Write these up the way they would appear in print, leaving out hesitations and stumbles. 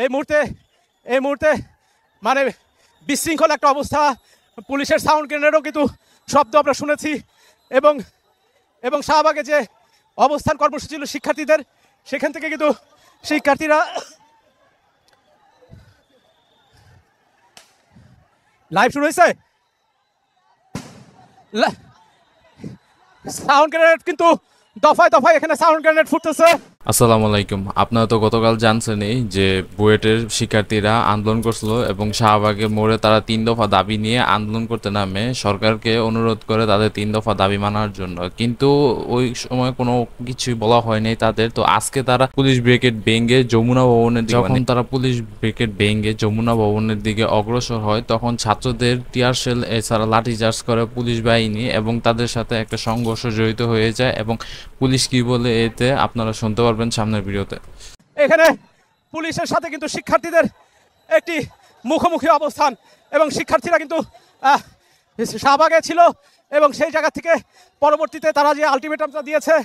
এই মুহূর্তে মানে বিশৃঙ্খল একটা অবস্থা। পুলিশের সাউন্ড গ্রেনেডও কিন্তু শব্দ আমরা শুনেছি এবং শাহবাগে যে অবস্থান কর্মসূচি ছিল শিক্ষার্থীদের, সেখান থেকে কিন্তু শিক্ষার্থীরা লাইভ শুরু হয়েছে। সাউন্ড গ্রেনেড কিন্তু দফায় দফায় এখানে সাউন্ড গ্রেনেড ফুটতেছে। আসসালামু আলাইকুম। আপনারা তো গতকাল জানছেনই যে বুয়েটের শিক্ষার্থীরা আন্দোলন করছিল এবং শাহবাগে মোড়ে তারা 3 দফা দাবি নিয়ে আন্দোলন করতে নামে সরকারকে অনুরোধ করে তাদের 3 দফা দাবি মানার জন্য, কিন্তু ওই সময় কোনো কিছুই বলা হয়নি তাদের। তো আজকে তারা পুলিশ ব্রিগেড ভেঙে যমুনা ভবনের দিকে, যখন তারা পুলিশ ব্রিগেড ভেঙে যমুনা ভবনের দিকে অগ্রসর হয় তখন ছাত্রদের টিয়ার শেল এছাড়া লাঠিচার্জ করে পুলিশ বাহিনী এবং তাদের সাথে একটা সংঘর্ষ জড়িত হয়ে যায় এবং পুলিশ কি বলে এতে আপনারা শুনতে পারবেন সামনের ভিডিওতে। এখানে পুলিশের সাথে কিন্তু শিক্ষার্থীদের একটি মুখোমুখি অবস্থান এবং শিক্ষার্থীরা কিন্তু শাহবাগে ছিল এবং সেই জায়গা থেকে পরবর্তীতে তারা যে আলটিমেটামটা দিয়েছে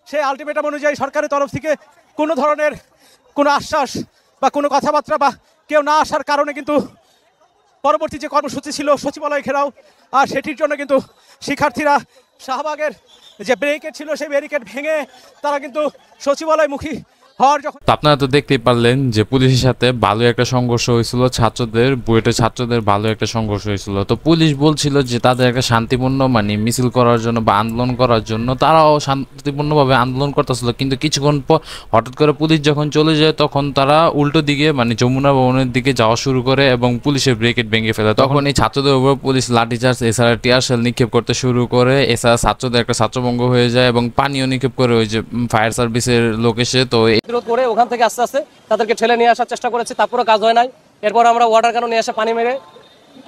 সেই আলটিমেটাম অনুযায়ী সরকারের তরফ থেকে কোনো ধরনের কোনো আশ্বাস বা কোনো কথাবার্তা বা কেউ না আসার কারণে কিন্তু পরবর্তী যে কর্মসূচি ছিল সচিবালয় ঘেরাও, আর সেটির জন্য কিন্তু শিক্ষার্থীরা শাহবাগের যে ব্যারিকেড ছিল সেই ব্যারিকেড ভেঙে তারা কিন্তু সচিবালয়মুখী হওয়ার যখন আপনারা তো দেখতেই পারলেন যে পুলিশের সাথে ভালো একটা সংঘর্ষ হয়েছিল, বুয়েটের ছাত্রদের ভালো একটা সংঘর্ষ হয়েছিল। তো পুলিশ বলছিল যে তাদের একটা শান্তিপূর্ণ মানে মিছিল করার জন্য বা আন্দোলন করার জন্য, তারাও শান্তিপূর্ণভাবে আন্দোলন করতেছিল, কিন্তু কিছুক্ষণ পর হঠাৎ করে পুলিশ যখন চলে যায় তখন তারা উল্টো দিকে মানে যমুনা ভবনের দিকে যাওয়া শুরু করে এবং পুলিশের ব্রেকেট ভেঙে ফেলে। তখন এই ছাত্রদের উপর পুলিশ লাঠিচার্জ এছাড়া টিয়ার শেল নিক্ষেপ করতে শুরু করে, এছাড়া ছাত্রদের একটা ছাত্রভঙ্গ হয়ে যায় এবং পানিও নিক্ষেপ করে ওই যে ফায়ার সার্ভিসের লোক এসে। তো বিরোধ করে ওখান থেকে আস্তে আস্তে তাদেরকে ঠেলে নিয়ে আসার চেষ্টা করেছি, তারপরে কাজ হয় নাই। এরপর আমরা ওয়াটার ক্যানন নিয়ে এসে পানি মেরে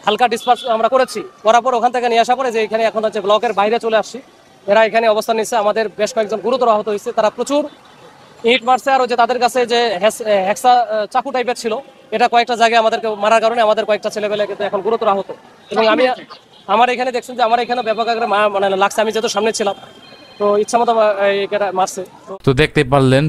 হালকা ডিসপার্স আমরা করেছি, করার পর ওখান থেকে নিয়ে আসা পরে যে এখানে এখন হচ্ছে ব্লকের বাইরে চলে আসছি। এরা এখানে অবস্থান নিচ্ছে, আমাদের বেশ কয়েকজন গুরুতর আহত হয়েছে, তারা প্রচুর ইট মারছে। আর যে তাদের কাছে যে হেক্সা চাকু টাইপের ছিল, এটা কয়েকটা জায়গায় আমাদেরকে মারার কারণে আমাদের কয়েকটা ছেলেবেলে কিন্তু এখন গুরুতর আহত। এবং আমার এখানে দেখছেন যে আমার এখানে ব্যাপক আকারে মানে লাগছে, আমি যেহেতু সামনে ছিলাম তো ইচ্ছা মতো মারছে। তো দেখতে পারলেন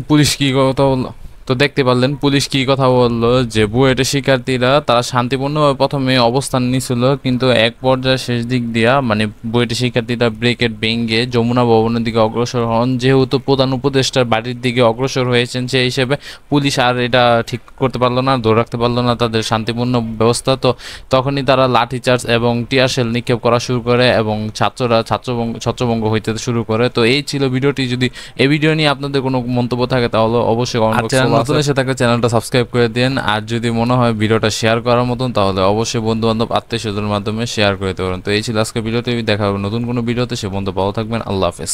পুলিশ কি কথা বললো যে বুয়েটের শিক্ষার্থীরা তারা শান্তিপূর্ণভাবে প্রথমে অবস্থান নিয়েছিল, কিন্তু এক পর্যায়ে শেষ দিক দিয়া মানে বুয়েটের শিক্ষার্থীরা ব্রেকেট ভেঙে যমুনা ভবনের দিকে অগ্রসর হন। যেহেতু প্রধান উপদেষ্টার বাড়ির দিকে অগ্রসর হয়েছেন সেই হিসেবে পুলিশ আর এটা ঠিক করতে পারলো না, ধরে রাখতে পারলো না তাদের শান্তিপূর্ণ ব্যবস্থা। তো তখনই তারা লাঠিচার্জ এবং টিয়ার শেল নিক্ষেপ করা শুরু করে এবং ছাত্ররা ছত্রভঙ্গ হইতে শুরু করে। তো এই ছিল ভিডিওটি। যদি এই ভিডিও নিয়ে আপনাদের কোনো মন্তব্য থাকে তাহলে অবশ্যই নতুন এসে থাকলে চ্যানেলটা সাবস্ক্রাইব করে দিন। আর যদি মনে হয় ভিডিওটা শেয়ার করার মতন তাহলে অবশ্যই বন্ধু বান্ধব আত্মীয় স্বজনের মাধ্যমে শেয়ার করে দিতে পারেন। তো এই ছিল আজকে ভিডিওতে, দেখা হবে নতুন কোনো ভিডিওতে। সে বন্ধু ভালো থাকবেন, আল্লাহ হাফেজ।